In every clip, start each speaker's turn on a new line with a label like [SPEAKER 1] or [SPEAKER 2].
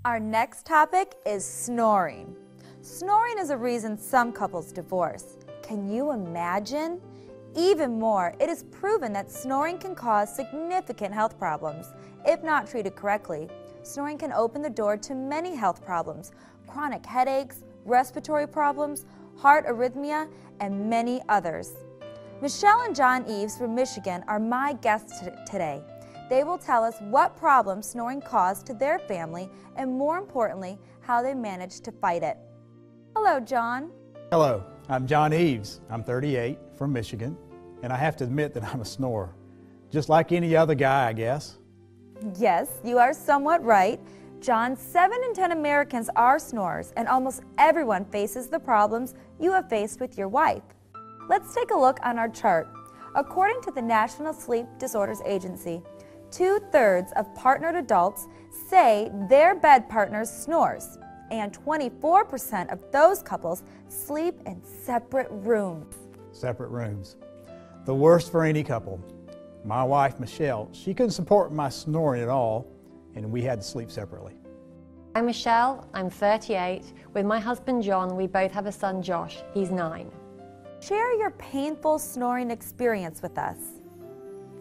[SPEAKER 1] Our next topic is snoring. Snoring is a reason some couples divorce. Can you imagine? Even more, it is proven that snoring can cause significant health problems. If not treated correctly, snoring can open the door to many health problems, chronic headaches, respiratory problems, heart arrhythmia, and many others. Michelle and John Eves from Michigan are my guests today. They will tell us what problems snoring caused to their family and, more importantly, how they managed to fight it. Hello, John.
[SPEAKER 2] Hello, I'm John Eves. I'm 38, from Michigan, and I have to admit that I'm a snorer. Just like any other guy, I guess.
[SPEAKER 1] Yes, you are somewhat right. John, 7 in 10 Americans are snorers, and almost everyone faces the problems you have faced with your wife. Let's take a look on our chart. According to the National Sleep Disorders Agency, 2/3 of partnered adults say their bed partner snores, and 24% of those couples sleep in separate rooms.
[SPEAKER 2] Separate rooms. The worst for any couple. My wife, Michelle, she couldn't support my snoring at all, and we had to sleep separately.
[SPEAKER 3] I'm Michelle, I'm 38. With my husband John, we both have a son Josh, he's 9.
[SPEAKER 1] Share your painful snoring experience with us.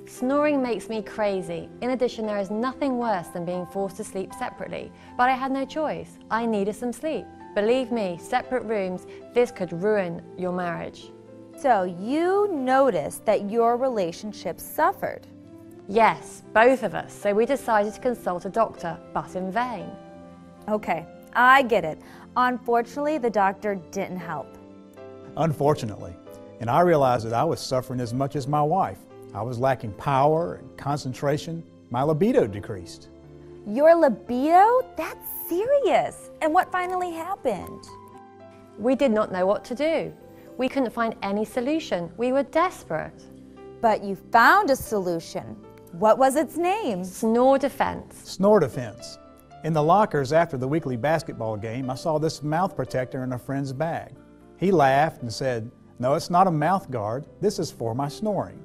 [SPEAKER 3] Snoring makes me crazy. In addition, there is nothing worse than being forced to sleep separately. But I had no choice. I needed some sleep. Believe me, separate rooms, this could ruin your marriage.
[SPEAKER 1] So you noticed that your relationship suffered.
[SPEAKER 3] Yes, both of us. So we decided to consult a doctor, but in vain.
[SPEAKER 1] Okay, I get it. Unfortunately, the doctor didn't help.
[SPEAKER 2] Unfortunately, and I realized that I was suffering as much as my wife. I was lacking power and concentration. My libido decreased.
[SPEAKER 1] Your libido? That's serious. And what finally happened?
[SPEAKER 3] We did not know what to do. We couldn't find any solution. We were desperate.
[SPEAKER 1] But you found a solution. What was its name?
[SPEAKER 3] Snore Defense.
[SPEAKER 2] Snore Defense. In the lockers after the weekly basketball game, I saw this mouth protector in a friend's bag. He laughed and said, "No, it's not a mouth guard. This is for my snoring."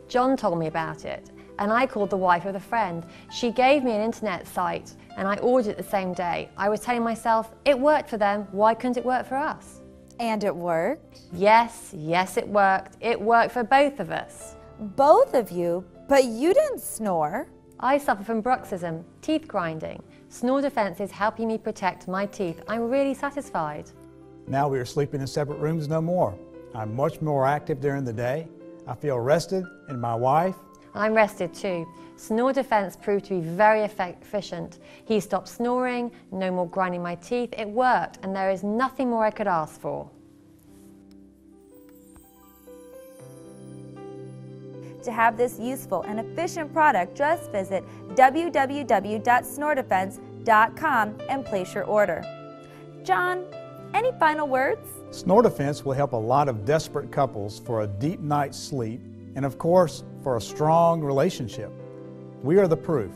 [SPEAKER 3] John told me about it, and I called the wife of a friend. She gave me an internet site, and I ordered it the same day. I was telling myself, it worked for them, why couldn't it work for us?
[SPEAKER 1] And it worked?
[SPEAKER 3] Yes, it worked. It worked for both of us.
[SPEAKER 1] Both of you? But you didn't snore.
[SPEAKER 3] I suffer from bruxism, teeth grinding. Snore Defense is helping me protect my teeth. I'm really satisfied.
[SPEAKER 2] Now we are sleeping in separate rooms no more. I'm much more active during the day. I feel rested, and my wife?
[SPEAKER 3] I'm rested too. Snore Defense proved to be very efficient. He stopped snoring, no more grinding my teeth. It worked, and there is nothing more I could ask for.
[SPEAKER 1] To have this useful and efficient product, just visit www.snoredefense.com and place your order. John, any final words?
[SPEAKER 2] Snore Defense will help a lot of desperate couples for a deep night's sleep and, of course, for a strong relationship. We are the proof.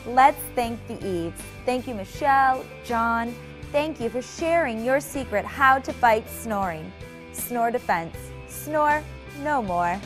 [SPEAKER 1] Let's thank the Eves. Thank you, Michelle, John. Thank you for sharing your secret how to fight snoring. Snore Defense. Snore no more.